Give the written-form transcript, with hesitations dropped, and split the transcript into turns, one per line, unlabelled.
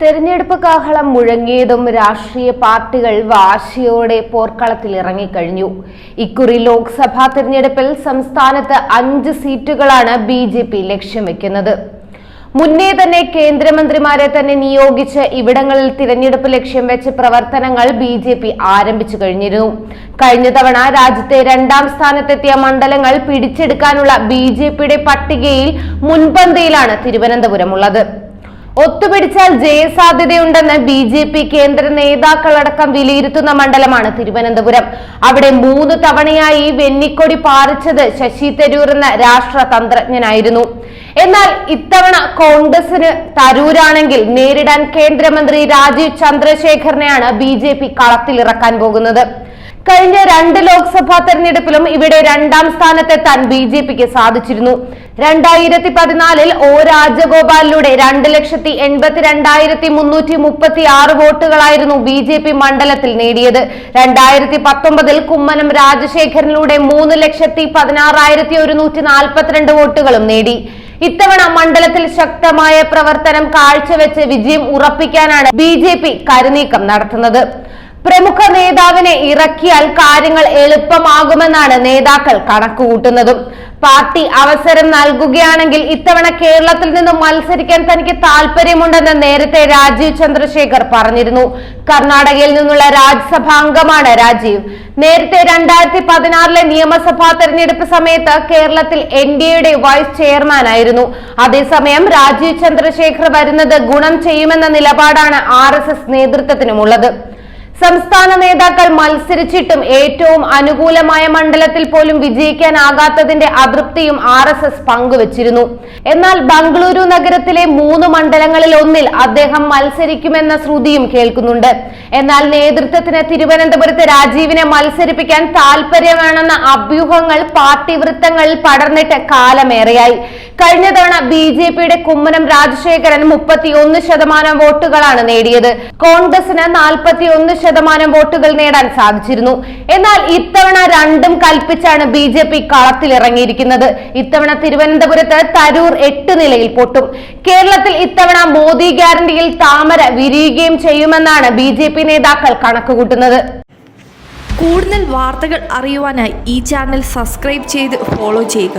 തെരഞ്ഞെടുപ്പ് കാഹളം മുഴങ്ങിയതും രാഷ്ട്രീയ പാർട്ടികൾ വാശിയോടെ പോർക്കളത്തിൽ ഇറങ്ങിക്കഴിഞ്ഞു. ഇക്കുറി ലോക്സഭാ തെരഞ്ഞെടുപ്പിൽ സംസ്ഥാനത്ത് 5 സീറ്റുകളാണ് BJP ലക്ഷ്യം വെക്കുന്നത്. മുന്നേ തന്നെ കേന്ദ്രമന്ത്രിമാരെ തന്നെ നിയോഗിച്ച് ഇവിടങ്ങളിൽ തിരഞ്ഞെടുപ്പ് ലക്ഷ്യം വെച്ച് പ്രവർത്തനങ്ങൾ BJP ആരംഭിച്ചു കഴിഞ്ഞിരുന്നു. കഴിഞ്ഞ തവണ രാജ്യത്തെ 2ാം സ്ഥാനത്തെത്തിയ മണ്ഡലങ്ങൾ പിടിച്ചെടുക്കാനുള്ള BJPയുടെ പട്ടികയിൽ മുൻപന്തിയിലാണ് തിരുവനന്തപുരം ഉള്ളത്. ഒത്തുപിടിച്ചാൽ ജയസാധ്യതയുണ്ടെന്ന് BJP കേന്ദ്ര നേതാക്കളടക്കം വിലയിരുത്തുന്ന മണ്ഡലമാണ് തിരുവനന്തപുരം. അവിടെ 3 തവണയായി വെന്നിക്കൊടി പാറിച്ചത് ശശി തരൂർ എന്ന രാഷ്ട്രതന്ത്രജ്ഞനായിരുന്നു. എന്നാൽ ഇത്തവണ കോൺഗ്രസിന് തരൂരാണെങ്കിൽ നേരിടാൻ കേന്ദ്രമന്ത്രി രാജീവ് ചന്ദ്രശേഖറിനെയാണ് BJP കളത്തിലിറക്കാൻ പോകുന്നത്. കഴിഞ്ഞ 2 ലോക്സഭാ തെരഞ്ഞെടുപ്പിലും ഇവിടെ 2ാം സ്ഥാനത്തെത്താൻ BJPക്ക് സാധിച്ചിരുന്നു. 2014-ൽ O രാജഗോപാലിലൂടെ 2,82,336 വോട്ടുകളായിരുന്നു BJP മണ്ഡലത്തിൽ നേടിയത്. 2019-ൽ കുമ്മനം രാജശേഖരനിലൂടെ 3,16,142 വോട്ടുകളും നേടി. ഇത്തവണ മണ്ഡലത്തിൽ ശക്തമായ പ്രവർത്തനം കാഴ്ചവെച്ച് വിജയം ഉറപ്പിക്കാനാണ് BJP കരുനീക്കം നടത്തുന്നത്. പ്രമുഖ നേതാവിനെ ഇറക്കിയാൽ കാര്യങ്ങൾ എളുപ്പമാകുമെന്നാണ് നേതാക്കൾ കണക്കുകൂട്ടുന്നതും. പാർട്ടി അവസരം നൽകുകയാണെങ്കിൽ ഇത്തവണ കേരളത്തിൽ നിന്നും മത്സരിക്കാൻ തനിക്ക് താല്പര്യമുണ്ടെന്ന് നേരത്തെ രാജീവ് ചന്ദ്രശേഖർ പറഞ്ഞിരുന്നു. കർണാടകയിൽ നിന്നുള്ള രാജ്യസഭാ അംഗമാണ് രാജീവ്. നേരത്തെ 2016-ലെ നിയമസഭാ തെരഞ്ഞെടുപ്പ് സമയത്ത് കേരളത്തിൽ NDAയുടെ വൈസ് ചെയർമാനായിരുന്നു. അതേസമയം രാജീവ് ചന്ദ്രശേഖർ വരുന്നത് ഗുണം ചെയ്യുമെന്ന നിലപാടാണ് RSS നേതൃത്വത്തിനുമുള്ളത്. സംസ്ഥാന നേതാക്കൾ മത്സരിച്ചിട്ടും ഏറ്റവും അനുകൂലമായ മണ്ഡലത്തിൽ പോലും വിജയിക്കാനാകാത്തതിന്റെ അതൃപ്തിയും RSS പങ്കുവച്ചിരുന്നു. എന്നാൽ ബംഗളൂരു നഗരത്തിലെ 3 മണ്ഡലങ്ങളിൽ ഒന്നിൽ അദ്ദേഹം മത്സരിക്കുമെന്ന ശ്രുതിയും കേൾക്കുന്നുണ്ട്. എന്നാൽ നേതൃത്വത്തിന് തിരുവനന്തപുരത്ത് രാജീവിനെ മത്സരിപ്പിക്കാൻ താല്പര്യമാണെന്ന അഭ്യൂഹങ്ങൾ പാർട്ടി വൃത്തങ്ങളിൽ പടർന്നിട്ട് കാലമേറെയായി. കഴിഞ്ഞ തവണ BJPയുടെ കുമ്മനം രാജശേഖരൻ 31% വോട്ടുകളാണ് നേടിയത്. കോൺഗ്രസിന് 41% വോട്ടുകൾ നേടാൻ സാധിച്ചിരുന്നു. എന്നാൽ ഇത്തവണ രണ്ടും കൽപ്പിച്ചാണ് BJP കളത്തിലിറങ്ങിയിരിക്കുന്നത്. ഇത്തവണ തിരുവനന്തപുരത്ത് തരൂർ 8 നിലയിൽ പൊട്ടും. കേരളത്തിൽ ഇത്തവണ മോദി ഗ്യാരണ്ടിയിൽ താമര വിരിയുകയും ചെയ്യുമെന്നാണ് BJP നേതാക്കൾ കണക്കുകൂട്ടുന്നത്.
കൂടുതൽ വാർത്തകൾ അറിയുവാനായി ഈ ചാനൽ സബ്സ്ക്രൈബ് ചെയ്ത് ഫോളോ ചെയ്യുക.